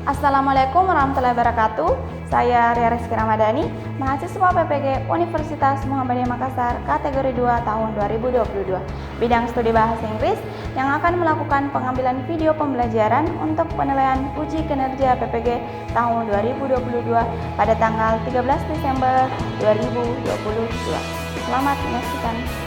Assalamualaikum warahmatullahi wabarakatuh. Saya Ria Rizky Ramadhani, mahasiswa PPG Universitas Muhammadiyah Makassar, kategori 2 tahun 2022, bidang studi bahasa Inggris, yang akan melakukan pengambilan video pembelajaran untuk penilaian uji kinerja PPG tahun 2022 pada tanggal 13 Desember 2022. Selamat menyaksikan.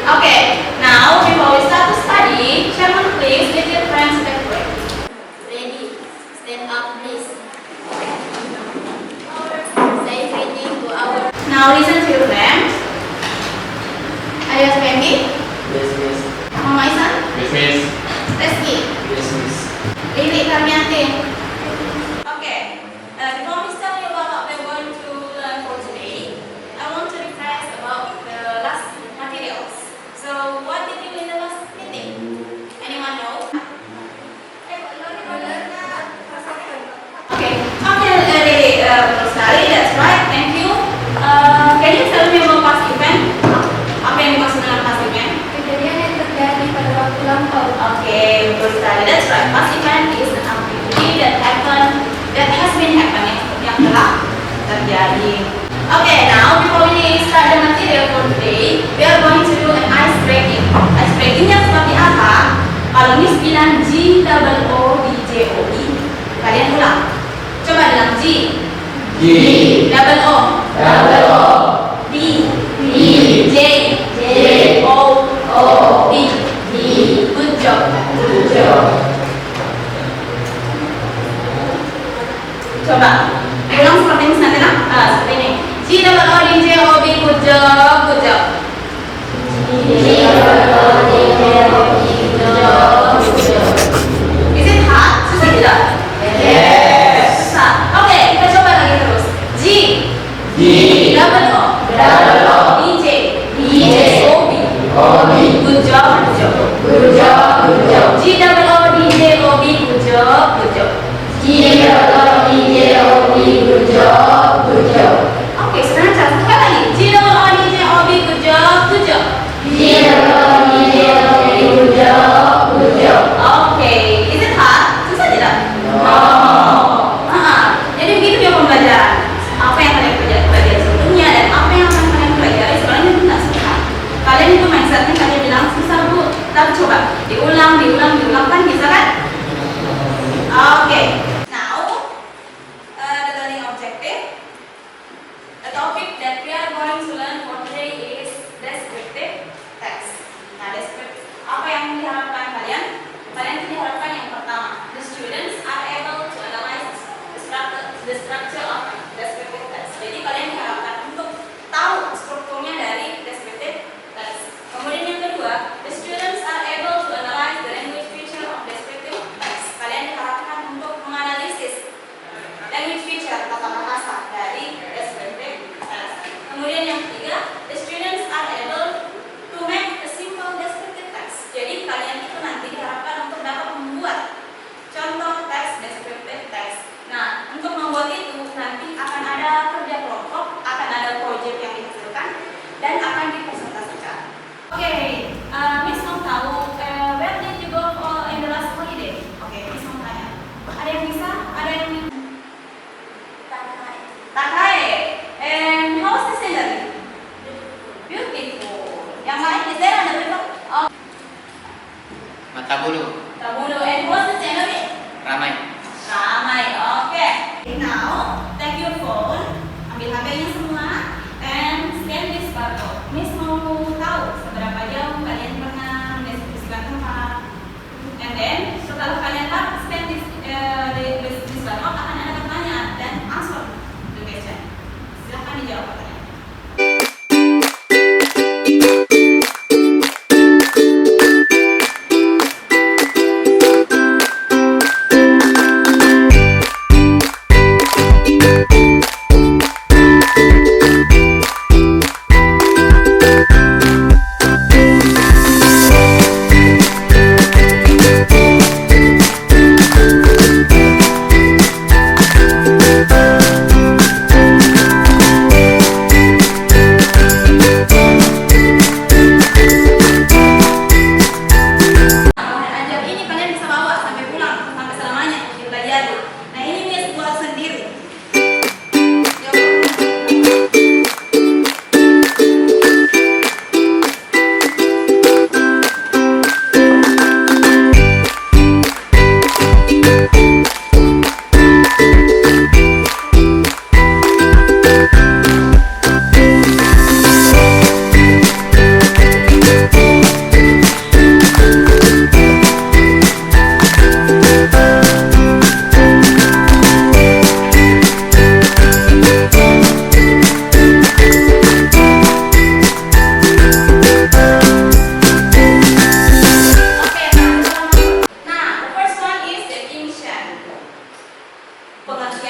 Okay, now before we start to study, Chairman, please let your friends separate. Ready? Stand up, please. Say greeting to our. Now listen to your friends. Alias Fendi, Yes, miss. Mama Isan, Yes, miss. Reski, Yes, miss. Lili Karmianti. Okay, before we start about what we're going to learn for today, I want to refresh about the last materials. So, what did you in the last meeting? Anyone know? Okay, Lili, Rosali, that's right. Thank you. Can you tell me about past event? Apa yang dimaksud dengan past event? Kejadian yang terjadi pada waktu lampau. Okay, betul sekali. That's right. Past event is an activity that has been happening, yang telah terjadi. Okay, now before we start the material for today, we are going to do an ice breaking. Ice breakingnya seperti apa? Kalau Miss bilang G double O D J O E, kalian ulang. Coba bilang G double O D J O D. Good job. Coba ulang seperti ini nanti nak. Seperti ini. G double O D J O B. Good job. Is it hard? Susah tidak? Yes. Susah. Oke, kita coba lagi terus. G double O D J O B. Good job. G double O D J O B. Good job. Oke, sekarang cara sekali lagi. G double O D J O B. Good job.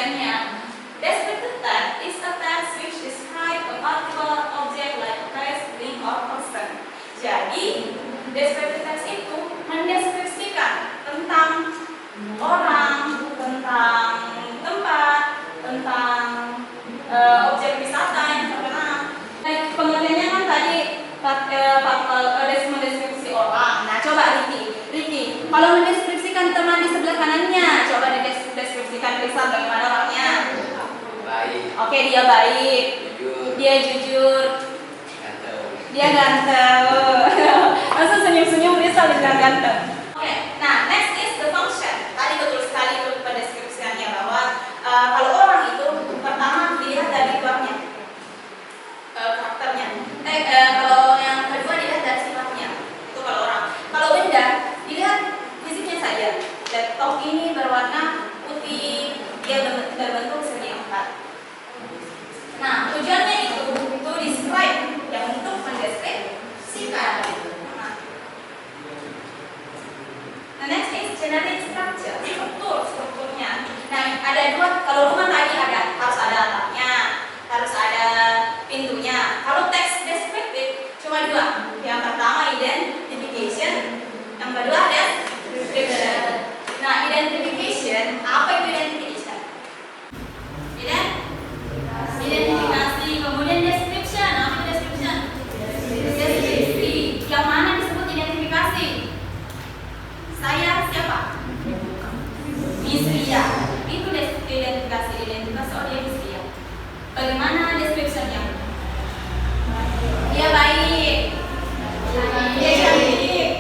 deskripsikannya. Descriptive text is a text which describe a particular object like a place, thing, or person. Jadi, descriptive text itu mendeskripsikan tentang orang, tentang tempat, tentang objek wisata yang terkenal. Pengertiannya kan tadi mendeskripsi orang. Nah, coba Ricky, kalau mendeskripsikan teman di sebelah kanannya, coba dideskripsikan Rizal bagaimana orangnya. Baik. Oke, dia baik. Jujur. Dia jujur. Ganteng. Dia ganteng. Langsung senyum-senyum Rizal dibilang ganteng. Oke, nah next is the function. Tadi betul sekali itu pendeskripsiannya bahwa kalau orang itu pertama dilihat dari luarnya, karakternya. Kalau yang kedua dilihat dari sifatnya. Itu kalau orang. Kalau benda dilihat fisiknya saja. Laptop ini berwarna putih, dia berbentuk segi empat. Nah, tujuannya itu to describe, yang untuk mendeskripsikan. Nah, next is generic structure, strukturnya. Nah, ada dua. Kalau rumah tadi harus ada atapnya, harus ada pintunya. Kalau teks deskriptif cuma dua. Yang pertama identification, yang kedua description. Nah, identification, apa itu identification? Identifikasi. Kemudian description, apa itu description? Deskripsi. Yang mana disebut identifikasi? Saya siapa? Miss Ria. Itu identifikasi. Oh, dia Miss Ria. Bagaimana descriptionnya? Dia baik. Dia cantik.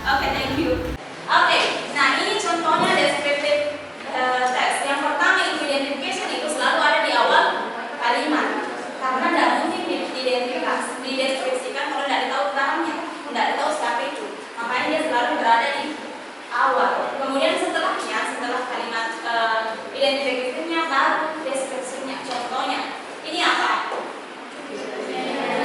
Oke, thank you. Oke, nah ini contohnya descriptive text. Yang pertama itu identification, itu selalu ada di awal kalimat. Karena tidak mungkin dideskripsikan kalau tidak tahu barangnya, tidak tahu siapa itu. Makanya dia selalu berada di awal. Kemudian setelah kalimat identifikasinya baru deskripsinya. Contohnya, ini apa?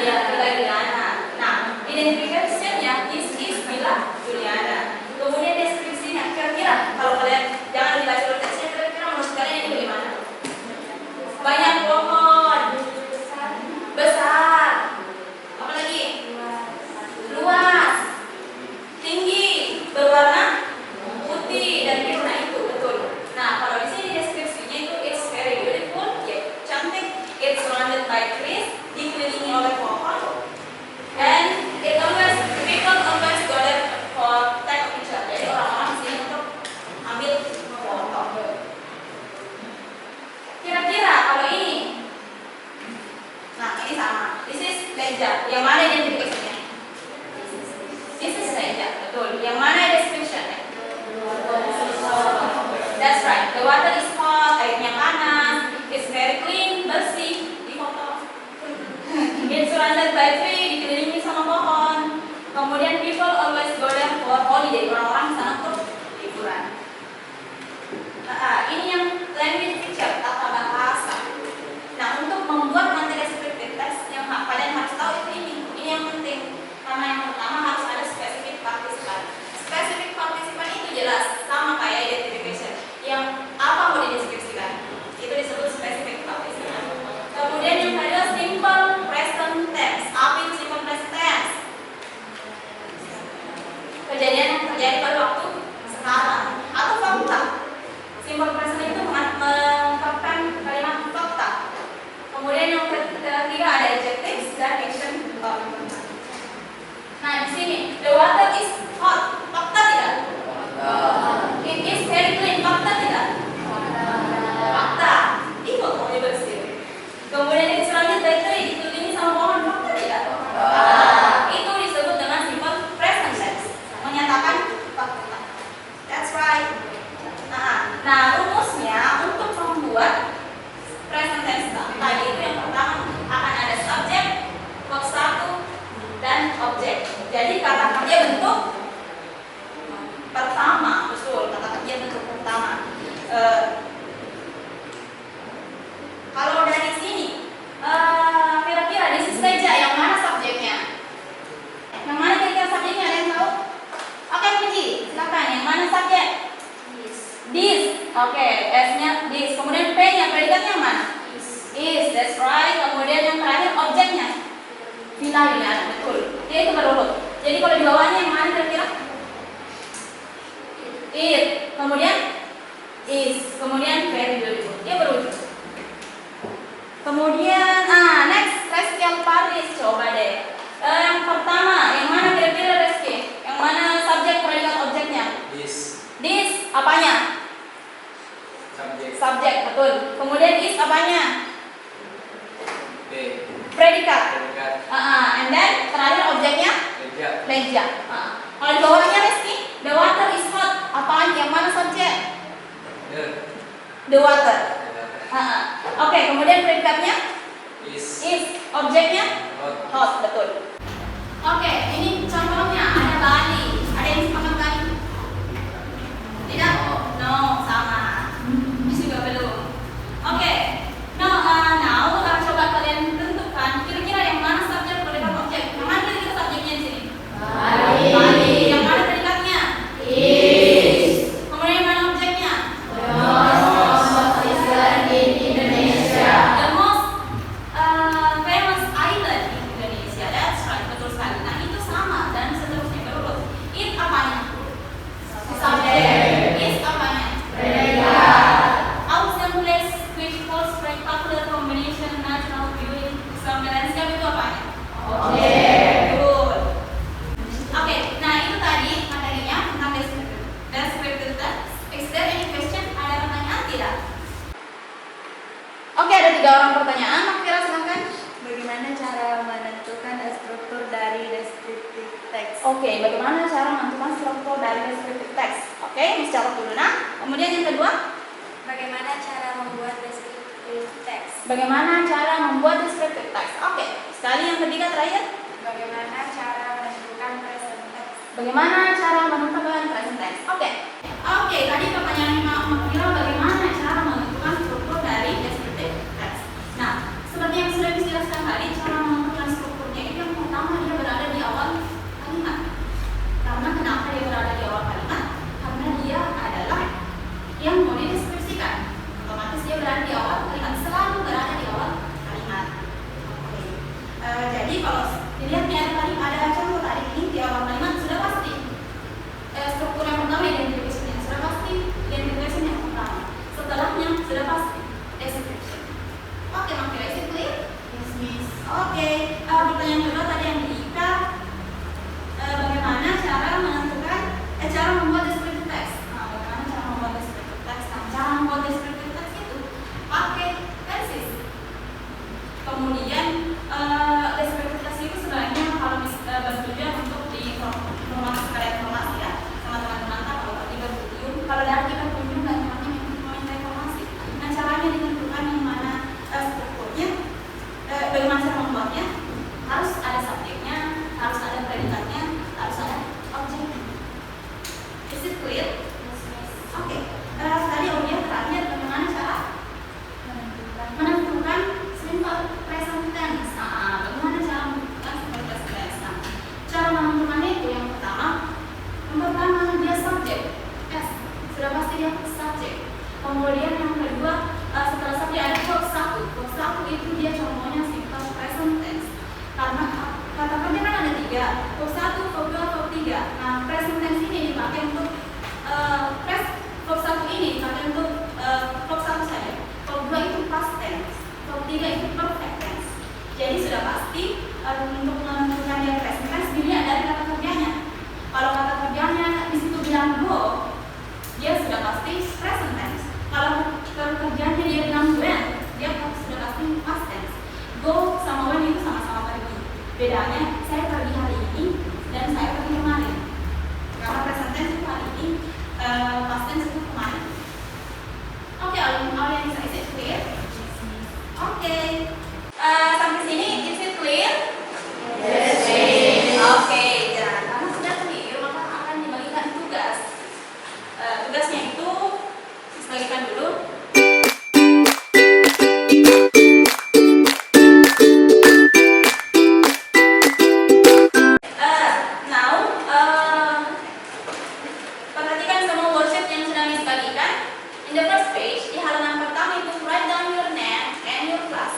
Ya, Villa Juliana. Nah, identifikasinya is Villa Juliana. Kemudian deskripsinya, kira-kira kalau kalian jangan dibaca dulu teksnya, kira-kira menurut kalian ini bagaimana? Banyak pohon, besar, apa lagi? Luas, tinggi, berwarna putih dan biru. Nah, itu betul. Nah, kalau di sini deskripsinya itu it's very beautiful, ya, cantik. It's surrounded by trees, dikelilingi oleh pohon, and people always go there for take a picture. Jadi orang-orang di sini untuk ambil foto. Kira-kira kalau ini, nah ini sama. This is leja. Yang mana identifikasinya? This is leja, betul. Yang mana description-nya? That's right. The water is hot, airnya panas. It's very clean, bersih. Di foto. It's surrounded by tree, dikelilingi sama pohon. Kemudian people always go there for holiday. Orang-orang sana untuk liburan. Ini yang language picture, tata bahasa. Nah, untuk membuat materi descriptive text yang kalian harus tahu itu ini. Ini yang penting. Karena yang pertama harus ada specific participan. Specific participan itu jelas sama kayak identification. Yang apa mau dideskripsikan? Itu disebut specific participan. Kemudian yang kedua simple present tense. Apa itu simple present tense? Kejadian yang terjadi pada style ya, betul. Dia itu berurut. Jadi kalau di bawahnya yang mana kira-kira? It, kemudian is, kemudian very beautiful. Dia berurut. Kemudian, next, Reskiel Paris. Coba deh. Yang pertama, yang mana kira-kira Reski? Yang mana subjek, predikat, objeknya? This, apanya? Subjek, betul. Kemudian is apanya? Predikat. And then terakhir objeknya? Leja. Kalau di bawahnya Reski, the water is hot. Apaan? Yang mana subjek? The water. Oke, kemudian predikatnya? Is. Objeknya? Hot, betul. Oke, ini contohnya ada Bali. Ada yang sepakat Bali? Tidak? Oh, no, sama. Ini juga belum. Oke. Now coba kalian tentukan kira-kira yang mana subjek, predikat, objek. Yang mana kira-kira subjeknya di sini? Bali. Yang mana predikatnya? Is. Kemudian yang mana objeknya? The most famous island in Indonesia. That's right, betul sekali. Nah itu sama dan seterusnya berurut. It apanya? Subjek. Is apanya? Awesome place which holds spectacular combination natural beauty. Some landscape itu apanya? Good. Oke, nah itu tadi materinya tentang descriptive text. Is there any question? Ada pertanyaan tidak? Oke, ada 3 orang pertanyaan. Makira silahkan. Bagaimana cara menentukan struktur dari descriptive text? Oke, bagaimana cara menentukan struktur dari descriptive text? Oke, Miss catat dulu nah. Kemudian yang kedua, Bagaimana cara membuat descriptive text? bagaimana cara membuat descriptive text? Oke, sekali yang ketiga terakhir. Bagaimana cara menentukan present text? Bagaimana cara menentukan present tense? Oke, tadi pertanyaan Makira bagaimana cara menentukan struktur dari descriptive text. Nah, seperti yang sudah dijelaskan tadi, cara menentukan strukturnya itu yang pertama dia berada di awal kalimat. Karena kenapa dia berada di awal kalimat? Karena dia adalah yang mau dideskripsikan. Otomatis dia berada di awal kalimat, selalu berada di awal kalimat. Oke. Jadi kalau dilihat nih ada contoh tadi ini di awal kalimat sudah pasti struktur yang pertama identification sudah pasti identification yang pertama. Setelahnya sudah pasti description. Oke, Makira, is it clear? Yes, Miss. Oke, pertanyaan kedua tadi yang diika bagaimana cara menentukan cara membuat descriptive text. Nah, bagaimana cara membuat descriptive text? Nah, cara membuat descriptive text itu pakai tenses. Kemudian descriptive text itu sebenarnya kalau bertujuan untuk di informasi sekalian informasi ya sama teman-teman kalau tadi bertujuan kalau dari kita kunjung dan temannya meminta informasi. Nah, caranya ditentukan yang mana strukturnya, bagaimana cara membuatnya, harus ada subjeknya, harus ada predikatnya, harus ada objeknya. Is it clear? Oke. Tadi objek terakhir bagaimana cara menentukan simple present tense. Bagaimana cara menentukan simple present tense? Cara menentukannya itu yang pertama dia subjek. S. Sudah pasti dia subjek. Kemudian yang kedua setelah subjek ada verb 1. Verb 1 itu dia contohnya simple present tense. Karena kata kerja kan ada 3. Verb 1, verb 2, verb 3. Nah, present tense ini dipakai untuk verb 1 ini dipakai untuk verb 1 saja. Verb 2 itu past tense. Verb 3 itu perfect tense. Jadi sudah pasti untuk menentukan dia present tense dilihat dari kata kerjanya. Kalau kata kerjanya di situ bilang go, dia sudah pasti present tense. Kalau kata kerjanya dia bilang when, dia sudah pasti past tense. Go sama when itu sama-sama pergi. Bedanya saya pergi hari ini dan saya pergi kemarin. Karena present tense itu hari ini, past tense itu kemarin. Oke, audiens, is it clear? Oke. Sampai sini is it clear? Yes. Oke, karena sudah clear maka akan dibagikan tugas. Tugasnya itu bagikan dulu. Perhatikan semua worksheet yang sedang dibagikan. In the first page, di halaman pertama itu write down your name and your class.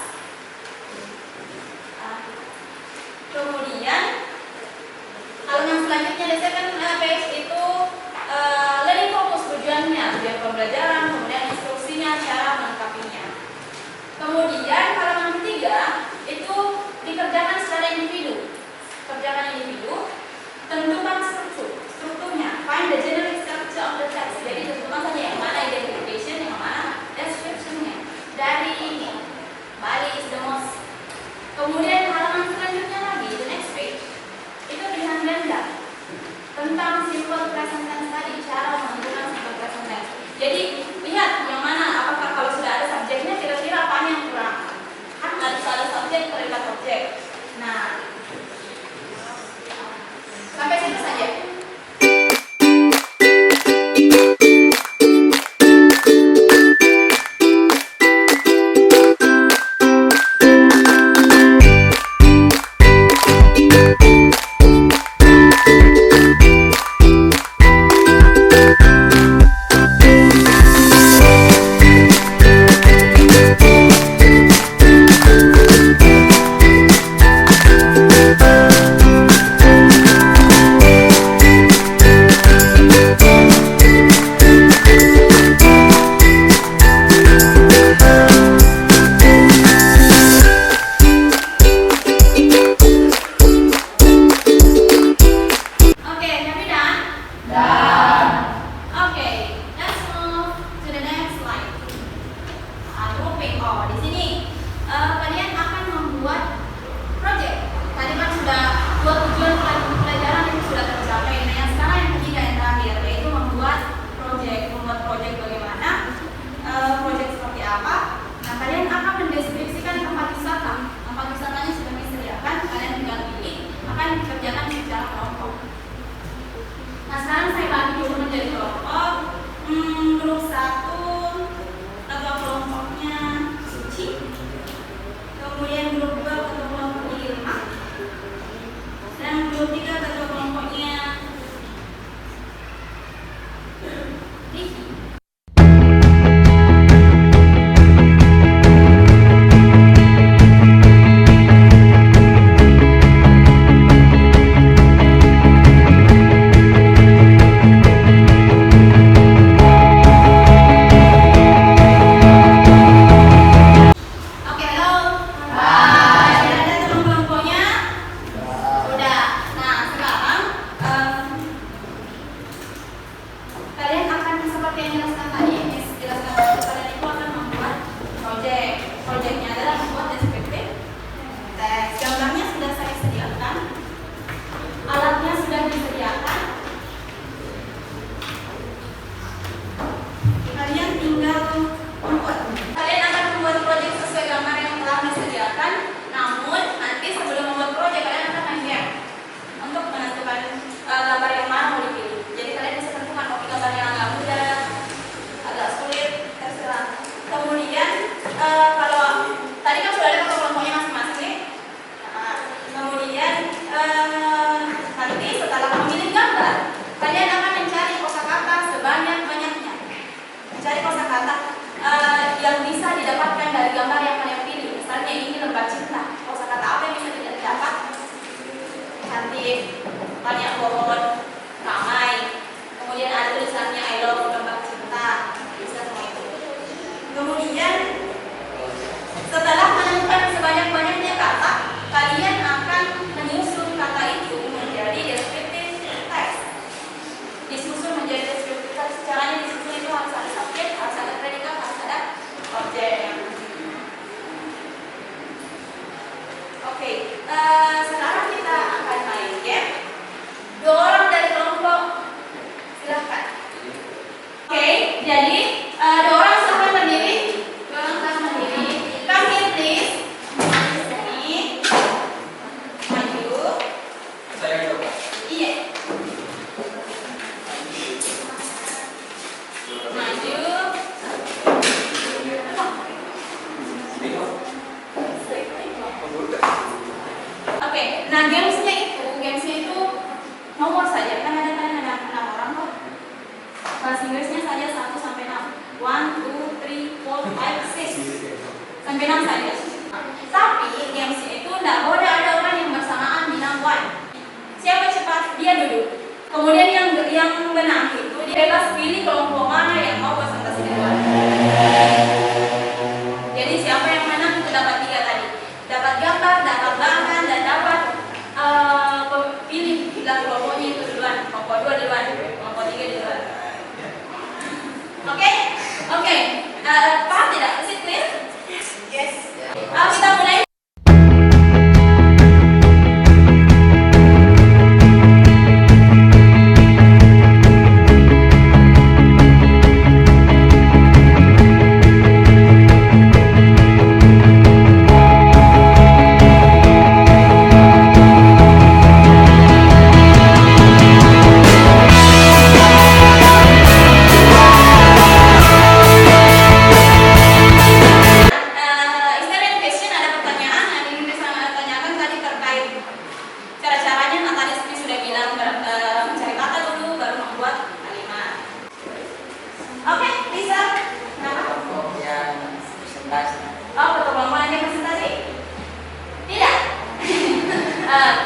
kuping. Oh, di sini kalian akan membuat project. Tadi kan sudah dua tujuan pelajaran itu sudah tercapai. Nah, yang sekarang yang ketiga yang terakhir yaitu membuat project bagaimana, project seperti apa. Nah, kalian akan mendeskripsikan tempat wisata. Tempat wisatanya sudah disediakan, kalian tinggal pilih. Akan dikerjakan secara kelompok. Nah, sekarang saya bagi dulu menjadi kelompok. Grup 1 ketua kelompoknya Suci. Kemudian grup 2 ketua kelompoknya Ilma. Dan grup 3 ketua kelompoknya Riki. Oke, halo. Sudah ada teman kelompoknya? Sudah. Nah, sekarang kalian akan seperti yang jelaskan tadi, jelaskan tadi, kalian itu akan membuat project. Projectnya adalah membuat deskriptif teks. Gambarnya sudah saya sediakan, alatnya sudah disediakan. Kalian tinggal membuat. Kalian akan membuat project sesuai gambar yang telah disediakan. Namun nanti sebelum membuat project kalian akan main game untuk menentukan gambar yang mana mau dipilih. Jadi kalian bisa tentukan mau gambar yang agak mudah, agak sulit, terserah. Kemudian kalau tadi kan sudah ada kelompoknya masing-masing nih. Nah, kemudian nanti setelah memilih gambar, kalian akan mencari kosakata sebanyak-banyaknya. Mencari kosakata yang bisa didapatkan dari gambar yang kalian pilih. Misalnya ini lembar cinta. Kosakata apa yang bisa didapat? Cantik, banyak pohon, ramai. Kemudian ada tulisannya I love lembar cinta. Bisa semua itu. Kemudian setelah menemukan sebanyak-banyaknya kata, kalian akan menyusun kata itu menjadi deskriptif text. Disusun menjadi deskriptif text. Caranya disusun itu harus ada subjek, harus ada predikat, harus ada objek. Oke, sekarang kita akan main game. 2 orang dari kelompok, silahkan. Oke, jadi 2 orang silahkan berdiri. 2 orang silahkan berdiri. Come here please. Maju sini. Maju. Saya coba. Iya. Maju. Oke, nah gamesnya itu nomor saja, kan ada 6 orang kok. Bahasa Inggrisnya saja 1 sampai 6. 1, 2, 3, 4, 5, 6 sampai 6 saja. Tapi gamesnya itu tidak boleh ada orang yang bersamaan bilang one. Siapa cepat dia duduk. Kemudian yang menang itu dia bebas pilih kelompok mana yang mau presentasi duluan. Jadi siapa yang menang itu dapat 3 tadi. Dapat gambar, dapat bahan, dan dapat pilih bilang kelompoknya itu duluan, kelompok 2 duluan, kelompok 3 duluan. Oke? Paham tidak? Is it clear? Yes. Kita mulai.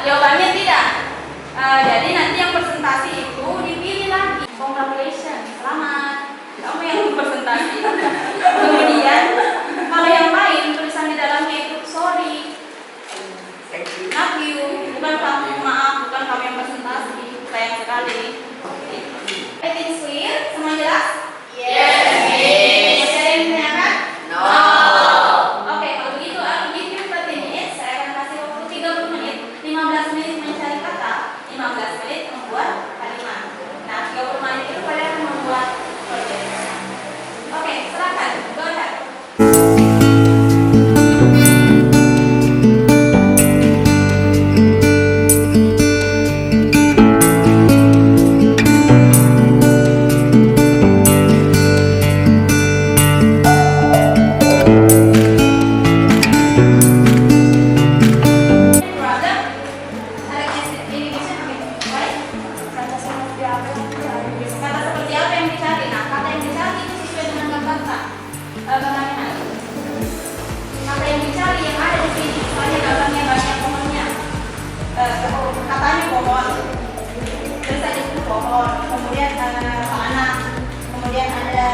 Jawabannya tidak. Jadi nanti yang presentasi itu dipilih lagi. Congratulations, selamat. Kamu yang presentasi. Kemudian kalau yang lain tulisan di dalamnya itu sorry, love you, bukan kamu, maaf, bukan kamu yang presentasi. Sayang sekali. Everything clear? Semua jelas? Yes. Bisa yang ditanyakan? No. katanya pohon, terus ada itu pohon, kemudian anak, kemudian ada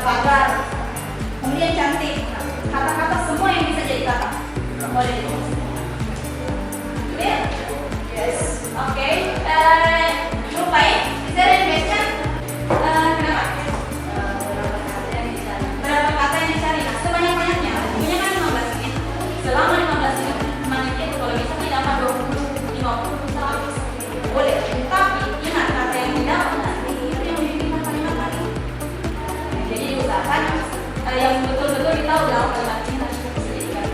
pagar, kemudian cantik. Kata-kata semua yang bisa jadi kata boleh ditulis. Clear? Yes. Okay. Group lain, is there any question? Kenapa? Berapa kata yang dicari? Nah, sebanyak-banyaknya. Punya kan 15 menit. Selama 15 menit itu kalau bisa tidak apa 20, 50, 100 boleh. Tapi ingat kata yang tidak nanti itu yang dibikin kalimat lagi. Jadi diusahakan yang betul-betul ditahu dalam kalimat ini harus disediakan.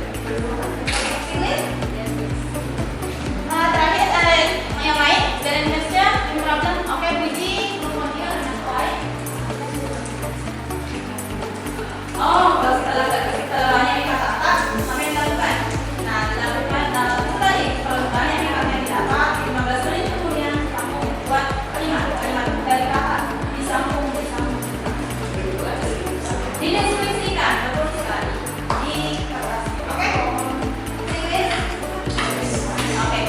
Clear? Terakhir yang lain, dari Indonesia, no problem. Oke, Puji, move on here, next slide. Oh, setelah banyak kata-kata, apa yang dilakukan? Nah, dilakukan itu tadi, kalau banyak kata yang didapat, 15 menit kemudian kamu buat kalimat dari kata, disambung. Dideskripsikan, betul sekali, di kertas. Oke? Inggris? Oke.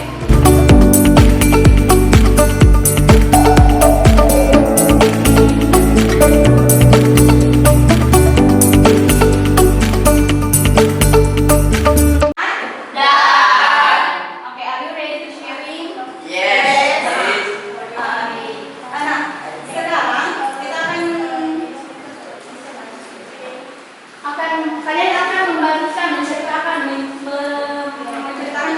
Oke, are you ready to sharing? Yes. Nah, sekarang kita kalian akan membagikan, menceritakan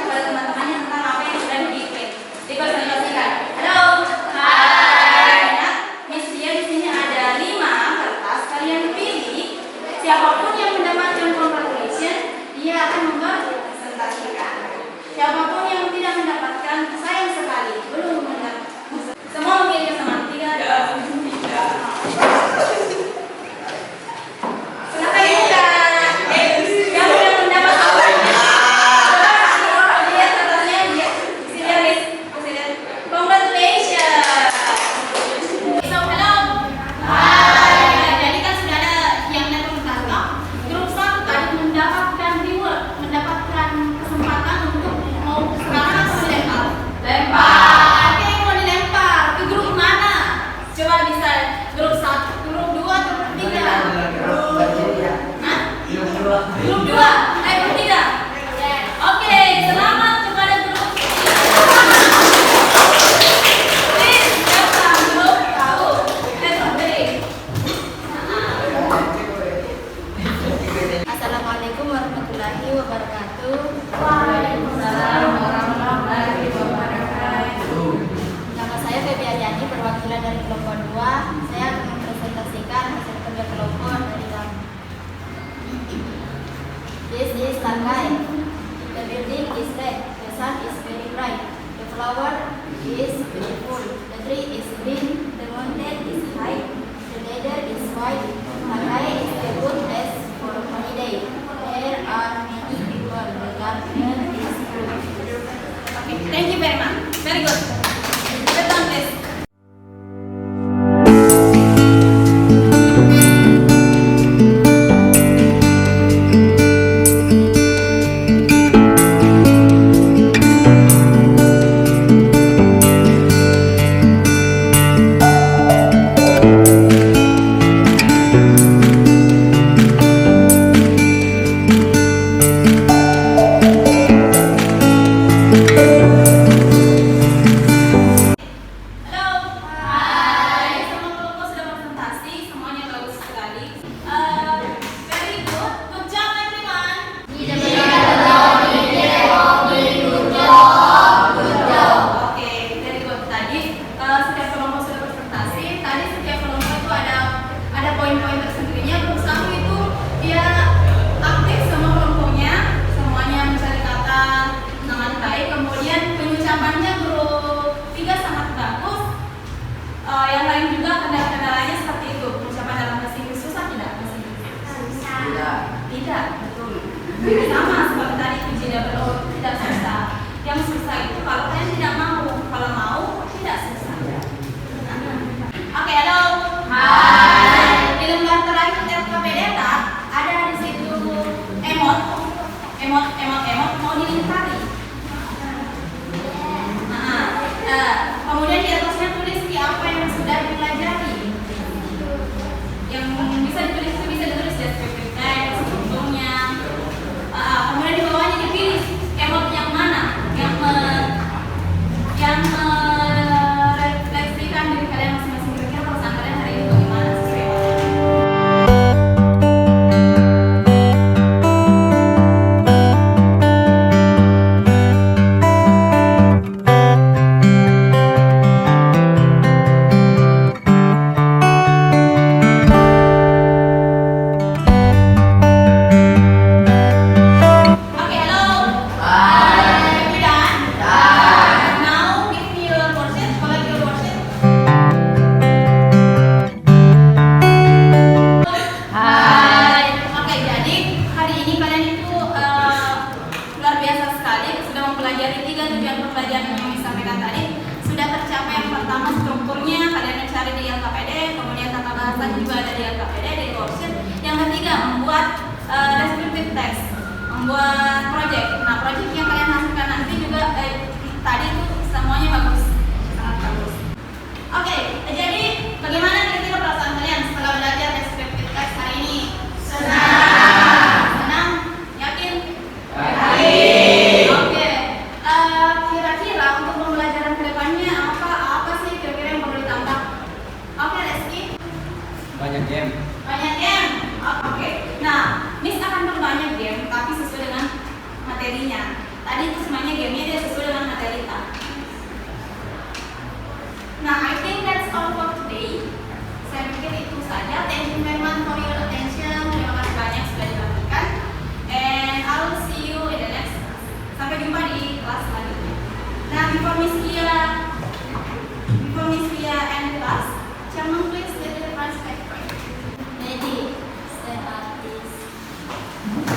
kepada teman-temannya tentang apa yang sudah dibikin. Dipresentasikan. Halo. Hai. Miss Dia di sini ada 5 kertas. Kalian pilih siapapun yang mendapatkan congratulation, dia akan mempresentasikan. Siapapun yang tidak mendapatkan, sayang sekali belum mendapatkan. Semua memiliki semangat 3. Silakan buka. Yang sudah mendapatkan. Lihat kertasnya, lihat. Lihat. Congratulations. So, hello. Hai. Jadi kan sudah ada yang representasi. Grup 1 tadi mendapatkan reward, mendapatkan kesempatan untuk mau sekarang atau dilempar? Lempar. Oke, mau dilempar ke grup mana? Coba bisa grup 1, grup 2 atau grup 3? Hah? Grup 2. Grup 3. Oke, selamat kepada grup 3. Please, datang grup tahu. Let's break. Assalamualaikum warahmatullahi wabarakatuh. Waalaikumsalam warahmatullahi wabarakatuh. Nama saya Febi Adiani, perwakilan dari kelompok 2. Saya akan mempresentasikan hasil kerja kelompok dari kami. This is Langai. The building is red. The sun is very bright. The flower is beautiful. The tree is green. The mountain is high. The weather is white. Langai is a good place for a holiday. There are many people. The garden is full. Okay, thank you very much. Very good. Sit down, please. Sama seperti tadi uji double tidak susah. Yang susah itu kalau kalian tidak mau, kalau mau tidak susah. Oke, halo. Hai. Di lembar terakhir LKPD ada di situ emot mau dilingkari. descriptive text, membuat project. Nah, project yang kalian hasilkan nanti juga tadi itu semuanya bagus, sangat bagus. Oke, jadi bagaimana kira-kira perasaan kalian setelah belajar descriptive text hari ini? Senang? Yakin? Oke. Kira-kira untuk pembelajaran kedepannya apa sih kira-kira yang perlu ditambah? Oke, Reski. Banyak game. Banyak game. Oke. Nah, Miss akan berbanyak game tapi sesuai dengan materinya. Tadi itu semuanya gamenya dia sesuai dengan materi kita. Nah, I think that's all for today. Saya pikir itu saja. Thank you very much for your attention. Terima kasih banyak sudah diperhatikan. And I will see you in the next class. Sampai jumpa di kelas selanjutnya. Nah, before Miss Kia end class, Chairman please let the class back. Ready, stand up, please.